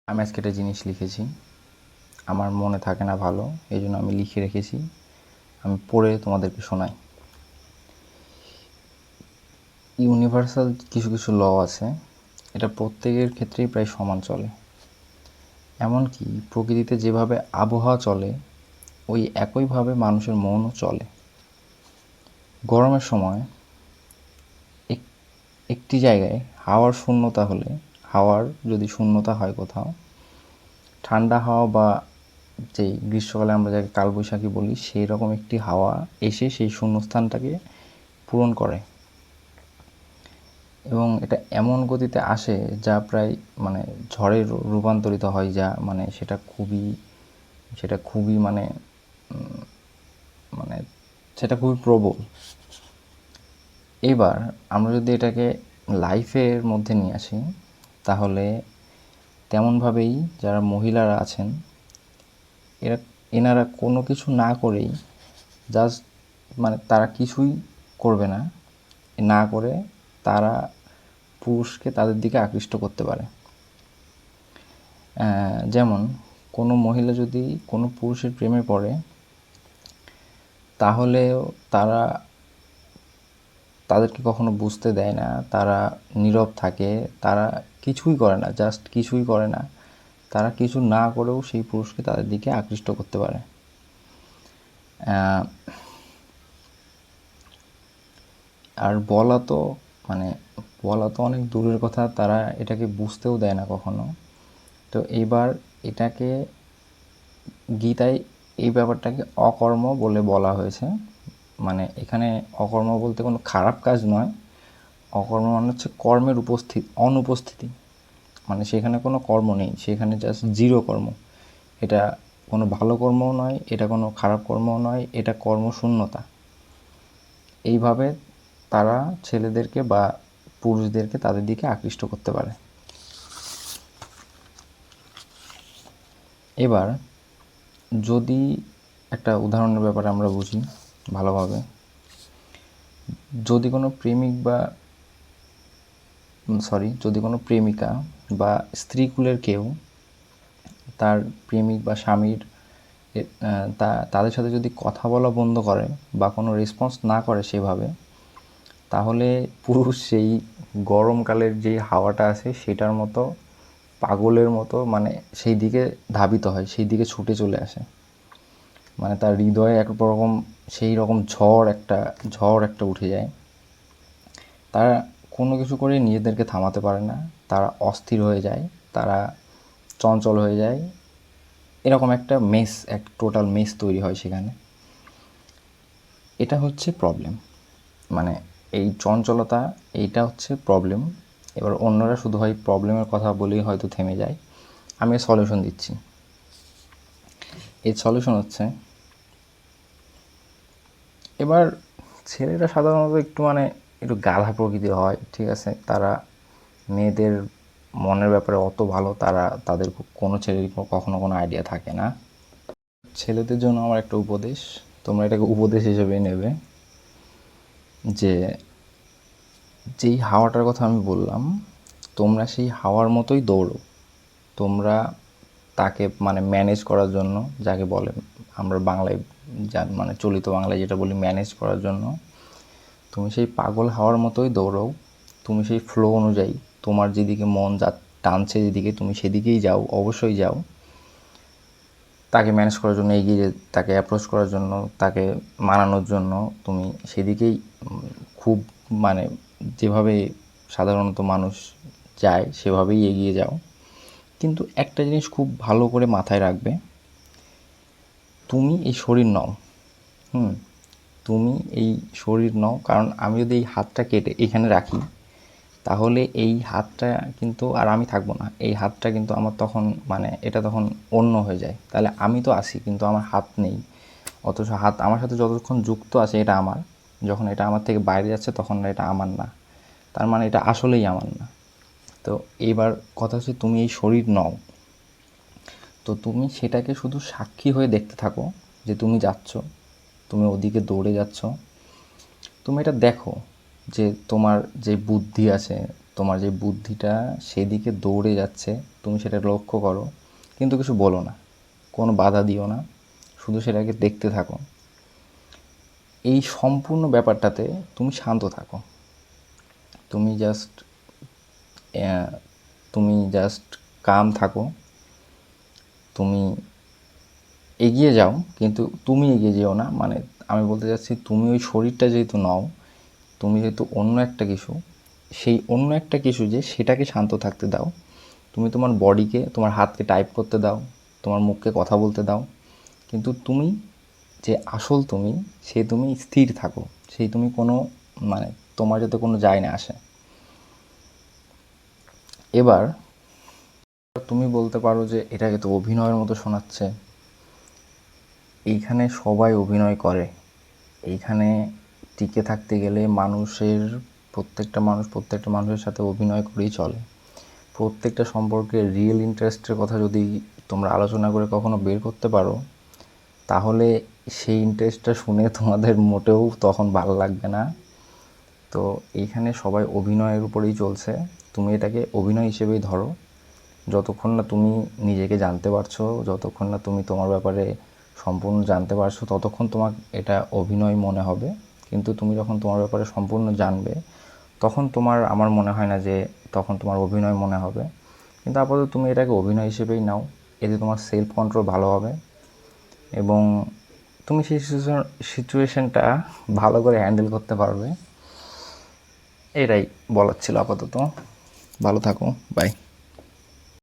আমি আজকে একটা জিনিস লিখেছি, আমার মনে থাকে না ভালো, এই জন্য আমি লিখে রেখেছি। আমি পড়ে তোমাদেরকে শোনাই। ইউনিভার্সাল কিছু কিছু ল আছে, এটা প্রত্যেকের ক্ষেত্রেই প্রায় সমান চলে। এমনকি প্রকৃতিতে যেভাবে আবহাওয়া চলে, ওই একইভাবে মানুষের মনও চলে। গরমের সময় একটি জায়গায় হাওয়ার শূন্যতা হলে, হাওয়ার যদি শূন্যতা হয় কোথাও, ঠান্ডা হাওয়া বা যেই গ্রীষ্মকালে আমরা যাকে কালবৈশাখী বলি, সেই রকম একটি হাওয়া এসে সেই শূন্যস্থানটাকে পূরণ করে। এবং এটা এমন গতিতে আসে যা প্রায় ঝড়ে রূপান্তরিত হয়, যা সেটা খুবই মানে সেটা খুবই প্রবল। এবার আমরা যদি এটাকে লাইফের মধ্যে নিয়ে আসি, তাহলে তেমনভাবেই যারা মহিলারা আছেন, এনারা কোনো কিছু না করেই জাস্ট তারা কিছুই করবে না, না করে তারা পুরুষকে তাদের দিকে আকৃষ্ট করতে পারে। যেমন কোনো মহিলা যদি কোনো পুরুষের প্রেমে পড়ে, তাহলেও তাদেরকে কখনো বুঝতে দেয় না, তারা নীরব থাকে, তারা কিছুই করে না, জাস্ট কিছুই করে না, তারা কিছু না করেও সেই পুরুষকে তাদের দিকে আকৃষ্ট করতে পারে। আর বলা তো অনেক দূরের কথা, তারা এটাকে বুঝতেও দেয় না কখনো। তো এইবার এটাকে গীতায় এই ব্যাপারটাকে অকর্ম বলে বলা হয়েছে। এখানে অকর্ম বলতে কোনো খারাপ কাজ নয়, অকর্ম হচ্ছে কর্মের অনুপস্থিতি। সেখানে কোনো কর্ম নেই, সেখানে জাস্ট জিরো কর্ম। এটা কোনো ভালো কর্মও নয়, এটা কোনো খারাপ কর্মও নয়, এটা কর্মশূন্যতা। এইভাবে তারা ছেলেদেরকে বা পুরুষদেরকে তাদের দিকে আকৃষ্ট করতে পারে। এবার যদি একটা উদাহরণের ব্যাপারে আমরা বুঝি ভালোভাবে, যদি কোনো প্রেমিকা বা স্ত্রীকুলের কেউ তার প্রেমিক বা স্বামীর তাদের সাথে যদি কথা বলা বন্ধ করে বা কোনো রেসপন্স না করে সেভাবে, তাহলে পুরুষ সেই গরমকালের যে হাওয়াটা আছে সেটার মতো পাগলের মতো সেই দিকে ধাবিত হয়, সেই দিকে ছুটে চলে আসে। তার হৃদয়ে একরকম সেই রকম ঝড় একটা উঠে যায়। তারা কোনো কিছু করে নিজেদেরকে থামাতে পারে না, তারা অস্থির হয়ে যায়, তারা চঞ্চল হয়ে যায়। এরকম একটা টোটাল মেস তৈরি হয় সেখানে। এটা হচ্ছে প্রবলেম, এই চঞ্চলতা, এইটা হচ্ছে প্রবলেম। এবার অন্যরা শুধু হয় প্রবলেমের কথা বলেই হয়তো থেমে যায়। আমি সলিউশন দিচ্ছি। এই সলিউশন হচ্ছে, এবার ছেলেরা সাধারণত একটু গাধা প্রকৃতির হয়, ঠিক আছে? তারা মেয়েদের মনের ব্যাপারে অত ভালো তাদের কোনো ছেলেরই কখনো কোনো আইডিয়া থাকে না। ছেলেদের জন্য আমার একটা উপদেশ, তোমরা এটাকে উপদেশ হিসেবেই নেবে, যে যেই হাওয়াটার কথা আমি বললাম, তোমরা সেই হাওয়ার মতোই দৌড়ো। তোমরা তাকে ম্যানেজ করার জন্য, যাকে বলে আমরা বাংলায় চলিত বাংলায় যেটা বলি ম্যানেজ করার জন্য, তুমি সেই পাগল হাওয়ার মতোই দৌড়াও। তুমি সেই ফ্লো অনুযায়ী তোমার যেদিকে মন টানছে, যেদিকে তুমি সেদিকেই যাও, অবশ্যই যাও। তাকে ম্যানেজ করার জন্য এগিয়ে তাকে অ্যাপ্রোচ করার জন্য, তাকে মানানোর জন্য তুমি সেদিকেই খুব যেভাবে সাধারণত মানুষ যায় সেভাবেই এগিয়ে যাও। কিন্তু একটা জিনিস খুব ভালো করে মাথায় রাখবে, তুমি এই শরীর নও। তুমি এই শরীর নও, কারণ আমি যদি এই হাতটা কেটে এখানে রাখি, তাহলে এই হাতটা কিন্তু আর আমি থাকবো না। এই হাতটা কিন্তু আমার তখন এটা তখন অন্য হয়ে যায়। তাহলে আমি তো আছি কিন্তু আমার হাত নেই, অথচ হাত আমার সাথে যতক্ষণ যুক্ত আছে এটা আমার। যখন এটা আমার থেকে বাইরে যাচ্ছে তখন এটা আমার না, তার এটা আসলেই আমার না। তো এইবার কথা হচ্ছে, তুমি এই শরীর নও। তো তুমি সেটাকে শুধু সাক্ষী হয়ে দেখতে থাকো, যে তুমি যাচ্ছ, তুমি ওদিকে দৌড়ে যাচ্ছ। তুমি এটা দেখো যে তোমার যে বুদ্ধি আছে, তোমার যে বুদ্ধিটা সেদিকে দৌড়ে যাচ্ছে, তুমি সেটা লক্ষ্য করো, কিন্তু কিছু বলো না, কোনো বাধা দিও না, শুধু সেটাকে দেখতে থাকো। এই সম্পূর্ণ ব্যাপারটাতে তুমি শান্ত থাকো। তুমি জাস্ট তুমি জাস্ট কাম থাকো। তুমি এগিয়ে যাও, কিন্তু তুমি এগিয়ে যেও না, মানে আমি বলতে চাচ্ছি তুমি ওই শরীরটা যেহেতু নও, তুমি যেহেতু অন্য একটা কিছু, সেই অন্য একটা কিছু যে সেটাকে শান্ত থাকতে দাও। তুমি তোমার বডিকে, তোমার হাতকে টাইপ করতে দাও, তোমার মুখকে কথা বলতে দাও, কিন্তু তুমি যে আসল তুমি, সে তুমি স্থির থাকো। সেই তুমি কোনো, মানে তোমার যাতে কোনো যায় না আসে। এবার তুমি বলতে পারো যে এটাকে তো অভিনয়ের মতো শোনাচ্ছে। এইখানে সবাই অভিনয় করে। এইখানে টিকে থাকতে গেলে মানুষের, প্রত্যেকটা মানুষের সাথে অভিনয় করেই চলে। প্রত্যেকটা সম্পর্কে রিয়েল ইন্টারেস্টের কথা যদি তোমরা আলোচনা করে কখনো বের করতে পারো, তাহলে সেই ইন্টারেস্টটা শুনে তোমাদের মোটেও তখন ভালো লাগবে না। তো এইখানে সবাই অভিনয়ের উপরেই চলছে। তুমি এটাকে অভিনয় হিসেবেই ধরো। যতক্ষণ না তুমি নিজেকে জানতে পারছো, যতক্ষণ না তুমি তোমার ব্যাপারে সম্পূর্ণ জানতে পারছো, ততক্ষণ তোমার এটা অভিনয় মনে হবে। কিন্তু তুমি যখন তোমার ব্যাপারে সম্পূর্ণ জানবে, তখন তোমার, আমার মনে হয় না যে তখন তোমার অভিনয় মনে হবে। কিন্তু আপাতত তুমি এটাকে অভিনয় হিসেবেই নাও। এতে তোমার সেলফ কন্ট্রোল ভালো হবে এবং তুমি সেই সিচুয়েশনটা ভালো করে হ্যান্ডেল করতে পারবে। এটাই বলার ছিল আপাতত। ভালো থাকো, বাই।